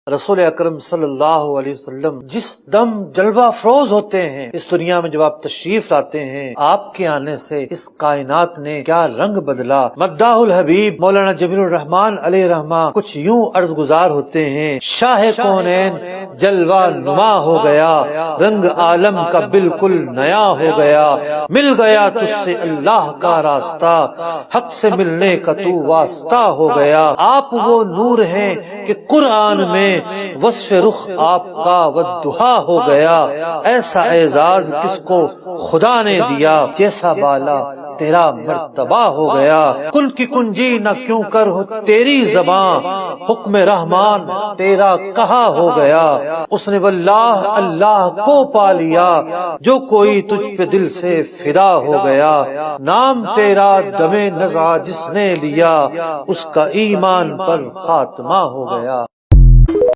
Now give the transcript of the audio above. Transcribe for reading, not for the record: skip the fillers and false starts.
رسول اکرم صلی اللہ علیہ وسلم جس دم جلوہ افروز ہوتے ہیں اس دنیا میں، جب آپ تشریف لاتے ہیں، آپ کے آنے سے اس کائنات نے کیا رنگ بدلا۔ مداح الحبیب مولانا جمیل الرحمان علیہ رحمہ کچھ یوں عرض گزار ہوتے ہیں: شاہ کونین جلوہ نما ہو گیا، رنگ عالم کا بالکل نیا ہو گیا، مل گیا تجھ سے اللہ کا راستہ، حق سے ملنے کا تو واسطہ ہو گیا۔ آپ وہ نور ہیں کہ قرآن میں وصف رخ آپ کا والضحیٰ ہو گیا، ایسا اعزاز کس کو خدا نے دیا، جیسا بالا تیرا مرتبہ ہو گیا۔ کن کی کنجی نہ کیوں کر ہو تیری زبان، حکم رحمان تیرا کہا ہو گیا، اس نے واللہ اللہ کو پا لیا، جو کوئی تجھ پہ دل سے فدا ہو گیا۔ نام تیرا دم نزع جس نے لیا، اس کا ایمان پر خاتمہ ہو گیا۔